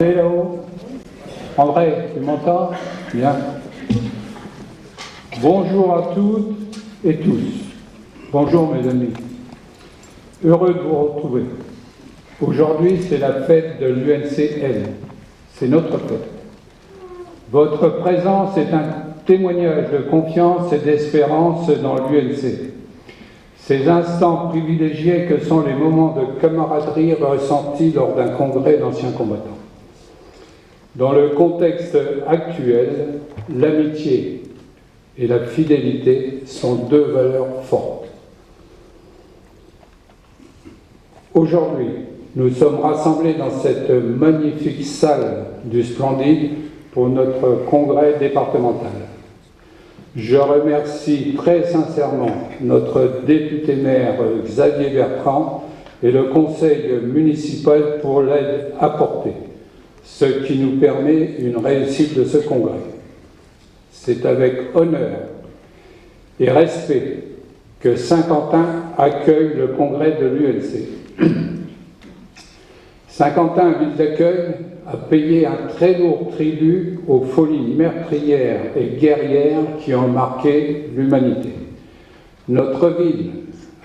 Hello. André, tu m'entends? Bien. Bonjour à toutes et tous. Bonjour mes amis. Heureux de vous retrouver. Aujourd'hui, c'est la fête de l'UNCL. C'est notre fête. Votre présence est un témoignage de confiance et d'espérance dans l'UNC. Ces instants privilégiés que sont les moments de camaraderie ressentis lors d'un congrès d'anciens combattants. Dans le contexte actuel, l'amitié et la fidélité sont deux valeurs fortes. Aujourd'hui, nous sommes rassemblés dans cette magnifique salle du Splendide pour notre congrès départemental. Je remercie très sincèrement notre député-maire Xavier Bertrand et le conseil municipal pour l'aide apportée, ce qui nous permet une réussite de ce congrès. C'est avec honneur et respect que Saint-Quentin accueille le congrès de l'UNC. Saint-Quentin, ville d'accueil, a payé un très lourd tribut aux folies meurtrières et guerrières qui ont marqué l'humanité. Notre ville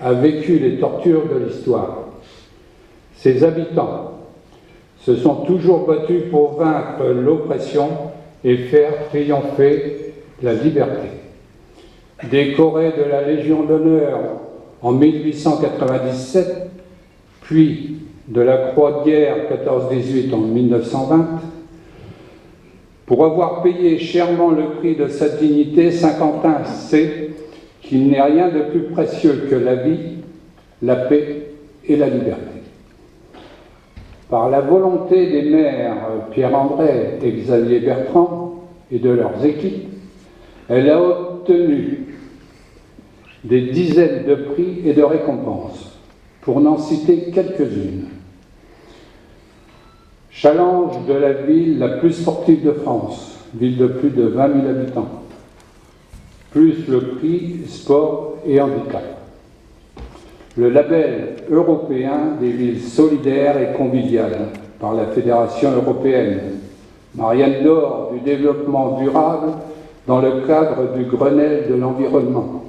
a vécu les tortures de l'histoire. Ses habitants se sont toujours battus pour vaincre l'oppression et faire triompher la liberté. Décoré de la Légion d'honneur en 1897, puis de la Croix de guerre 14-18 en 1920, pour avoir payé chèrement le prix de sa dignité, Saint-Quentin sait qu'il n'est rien de plus précieux que la vie, la paix et la liberté. Par la volonté des maires Pierre-André et Xavier Bertrand et de leurs équipes, elle a obtenu des dizaines de prix et de récompenses, pour n'en citer quelques-unes. Challenge de la ville la plus sportive de France, ville de plus de 20 000 habitants, plus le prix sport et handicap. Le label européen des villes solidaires et conviviales par la Fédération européenne, Marianne d'or du développement durable dans le cadre du Grenelle de l'environnement,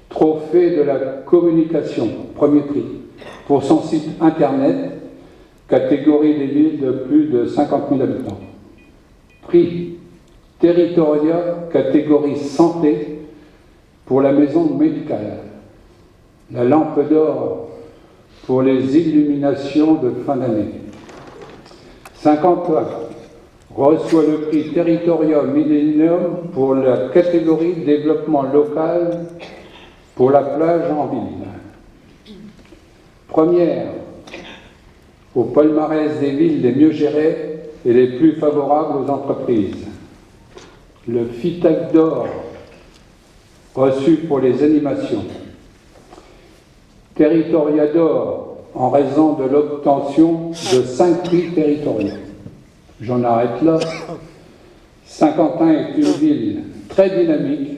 trophée de la communication, premier prix, pour son site internet, catégorie des villes de plus de 50 000 habitants. Prix territorial, catégorie santé, pour la maison médicale. La lampe d'or pour les illuminations de fin d'année. Saint-Quentin reçoit le prix Territorium Millennium pour la catégorie développement local pour la plage en ville. Première au palmarès des villes les mieux gérées et les plus favorables aux entreprises. Le FITAC d'or reçu pour les animations. Territoria d'or en raison de l'obtention de 5 prix territoriaux. J'en arrête là. Saint-Quentin est une ville très dynamique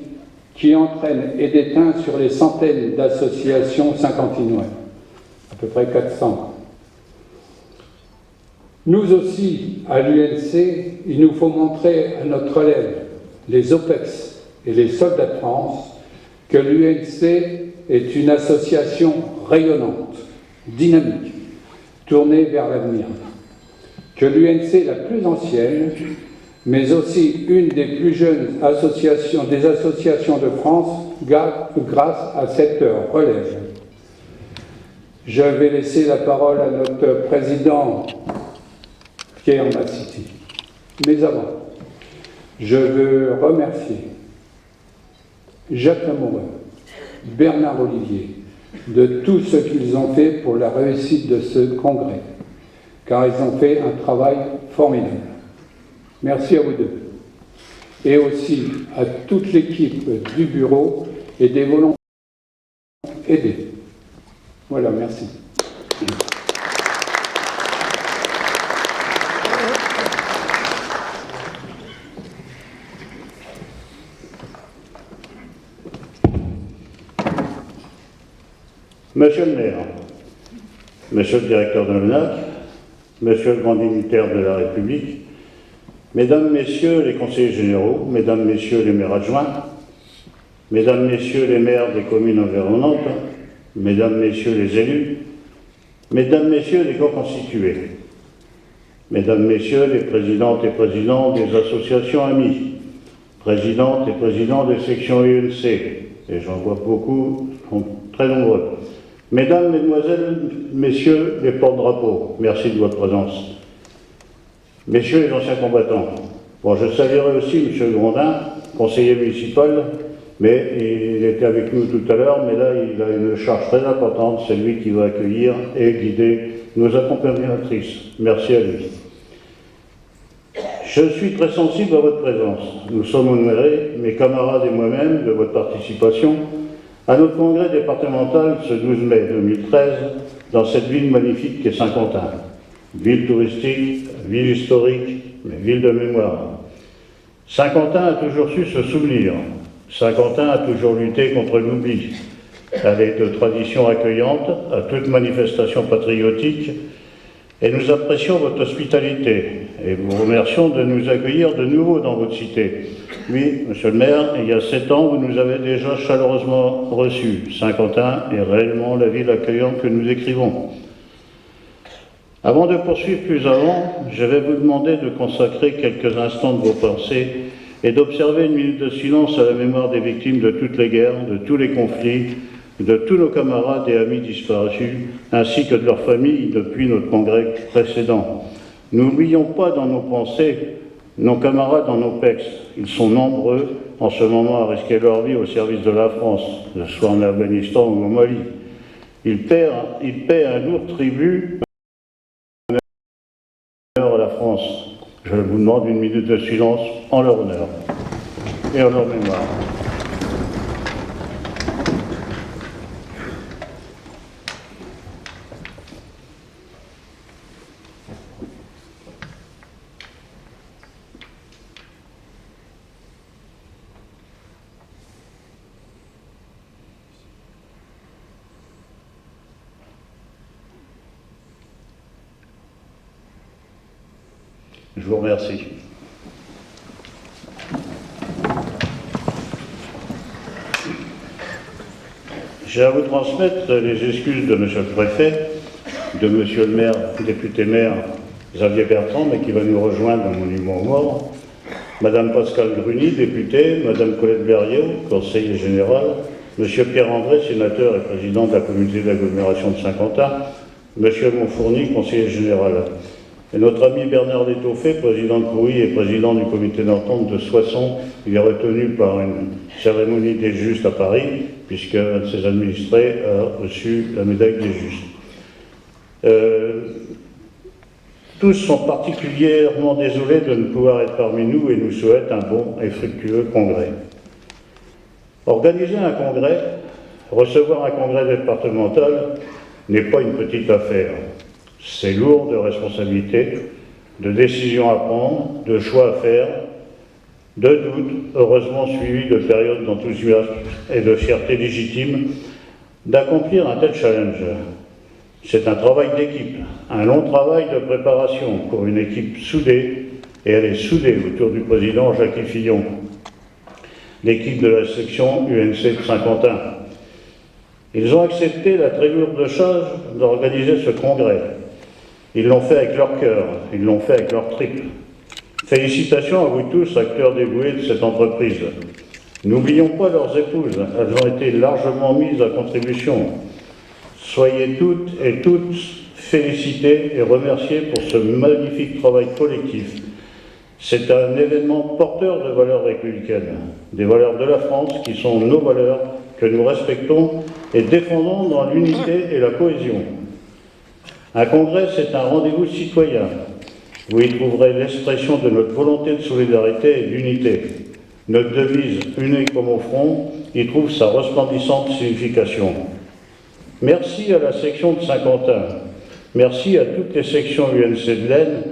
qui entraîne et déteint sur les centaines d'associations saint-quentinoises, à peu près 400. Nous aussi, à l'UNC, il nous faut montrer à notre relève, les OPEX et les soldats de France, que l'UNC est une association rayonnante, dynamique, tournée vers l'avenir. Que l'UNC est la plus ancienne, mais aussi une des plus jeunes associations, des associations de France, grâce à cette relève. Je vais laisser la parole à notre président Pierre Massiti. Mais avant, je veux remercier Jacques Lamoureux, Bernard Olivier, de tout ce qu'ils ont fait pour la réussite de ce congrès, car ils ont fait un travail formidable. Merci à vous deux. Et aussi à toute l'équipe du bureau et des volontaires aidés. Voilà, merci. Monsieur le maire, monsieur le directeur de l'ONAC, Monsieur le grand dignitaire de la République, Mesdames, Messieurs les conseillers généraux, Mesdames, Messieurs les maires adjoints, Mesdames, Messieurs les maires des communes environnantes, Mesdames, Messieurs les élus, Mesdames, Messieurs les co-constitués, Mesdames, Messieurs les présidentes et présidents des associations amies, présidentes et présidents des sections UNC, et j'en vois beaucoup, sont très nombreux, Mesdames, Mesdemoiselles, Messieurs les porte-drapeaux, merci de votre présence. Messieurs les anciens combattants, bon, je saluerai aussi M. Grondin, conseiller municipal, mais il était avec nous tout à l'heure, mais là il a une charge très importante, c'est lui qui va accueillir et guider nos accompagnatrices. Merci à lui. Je suis très sensible à votre présence. Nous sommes honorés, mes camarades et moi-même, de votre participation à notre congrès départemental ce 12 mai 2013 dans cette ville magnifique qu'est Saint-Quentin. Ville touristique, ville historique, mais ville de mémoire. Saint-Quentin a toujours su se souvenir. Saint-Quentin a toujours lutté contre l'oubli. Elle est de tradition accueillante à toute manifestation patriotique et nous apprécions votre hospitalité et vous remercions de nous accueillir de nouveau dans votre cité. Oui, monsieur le maire, il y a 7 ans, vous nous avez déjà chaleureusement reçus. Saint-Quentin est réellement la ville accueillante que nous écrivons. Avant de poursuivre plus avant, je vais vous demander de consacrer quelques instants de vos pensées et d'observer une minute de silence à la mémoire des victimes de toutes les guerres, de tous les conflits, de tous nos camarades et amis disparus, ainsi que de leurs familles depuis notre congrès précédent. N'oublions pas dans nos pensées nos camarades en OPEX. Ils sont nombreux en ce moment à risquer leur vie au service de la France, que ce soit en Afghanistan ou au Mali. Ils paient un lourd tribut à la France. Je vous demande une minute de silence en leur honneur et en leur mémoire. Je vous remercie. J'ai à vous transmettre les excuses de Monsieur le Préfet, de Monsieur le maire, député maire Xavier Bertrand, mais qui va nous rejoindre au Monument aux Morts, Madame Pascale Gruny, députée, Madame Colette Berriot, conseiller général, Monsieur Pierre-André, sénateur et président de la communauté d'agglomération de Saint-Quentin, Monsieur Montfourny, conseiller général. Et notre ami Bernard Létoffé, président de Couy et président du comité d'entente de Soissons, il est retenu par une cérémonie des Justes à Paris, puisque un de ses administrés a reçu la médaille des Justes. Tous sont particulièrement désolés de ne pouvoir être parmi nous et nous souhaitent un bon et fructueux congrès. Organiser un congrès, recevoir un congrès départemental n'est pas une petite affaire. C'est lourd de responsabilités, de décisions à prendre, de choix à faire, de doutes, heureusement suivis de périodes d'enthousiasme et de fierté légitime, d'accomplir un tel challenge. C'est un travail d'équipe, un long travail de préparation pour une équipe soudée, et elle est soudée autour du président Jacques Fillon, l'équipe de la section UNC de Saint-Quentin. Ils ont accepté la très lourde charge d'organiser ce congrès. Ils l'ont fait avec leur cœur, ils l'ont fait avec leur triple. Félicitations à vous tous, acteurs dévoués de cette entreprise. N'oublions pas leurs épouses, elles ont été largement mises à contribution. Soyez toutes et tous félicités et remerciés pour ce magnifique travail collectif. C'est un événement porteur de valeurs républicaines, des valeurs de la France qui sont nos valeurs, que nous respectons et défendons dans l'unité et la cohésion. Un congrès, c'est un rendez-vous citoyen. Vous y trouverez l'expression de notre volonté de solidarité et d'unité. Notre devise « Unis comme au front » y trouve sa resplendissante signification. Merci à la section de Saint-Quentin. Merci à toutes les sections UNC de l'Aisne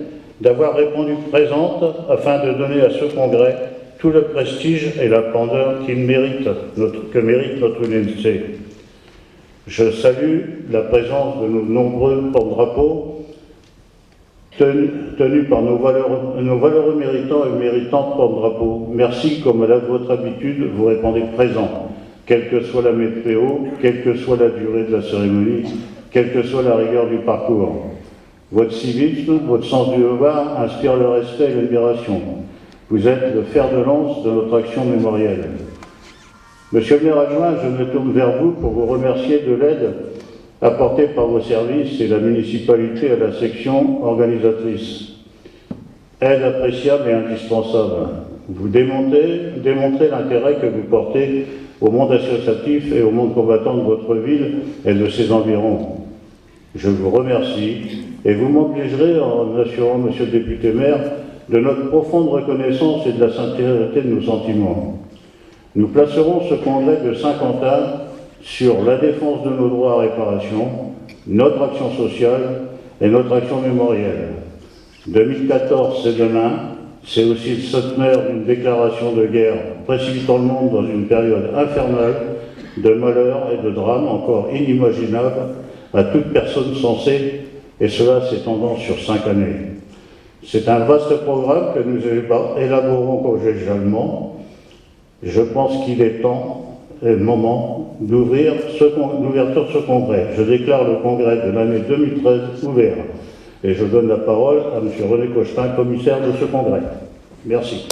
d'avoir répondu présente afin de donner à ce congrès tout le prestige et la splendeur que mérite notre UNC. Je salue la présence de nos nombreux porte-drapeaux tenu par nos valeureux méritants et méritantes porte-drapeau. Merci, comme à la de votre habitude, vous répondez présent, quelle que soit la météo, quelle que soit la durée de la cérémonie, quelle que soit la rigueur du parcours. Votre civisme, votre sens du devoir inspire le respect et l'admiration. Vous êtes le fer de lance de notre action mémorielle. Monsieur le maire adjoint, je me tourne vers vous pour vous remercier de l'aide apportée par vos services et la municipalité à la section organisatrice. Aide appréciable et indispensable. Vous démontrez l'intérêt que vous portez au monde associatif et au monde combattant de votre ville et de ses environs. Je vous remercie et vous m'obligerez en assurant, monsieur le député maire, de notre profonde reconnaissance et de la sincérité de nos sentiments. Nous placerons ce congrès de Saint-Quentin sur la défense de nos droits à réparation, notre action sociale et notre action mémorielle. 2014, c'est demain, c'est aussi le centenaire d'une déclaration de guerre précipitant le monde dans une période infernale de malheurs et de drames encore inimaginables à toute personne sensée, et cela s'étendant sur 5 années. C'est un vaste programme que nous élaborons collégialement. Je pense qu'il est temps et le moment l'ouverture de ce congrès. Je déclare le congrès de l'année 2013 ouvert. Et je donne la parole à M. René Cochetin, commissaire de ce congrès. Merci.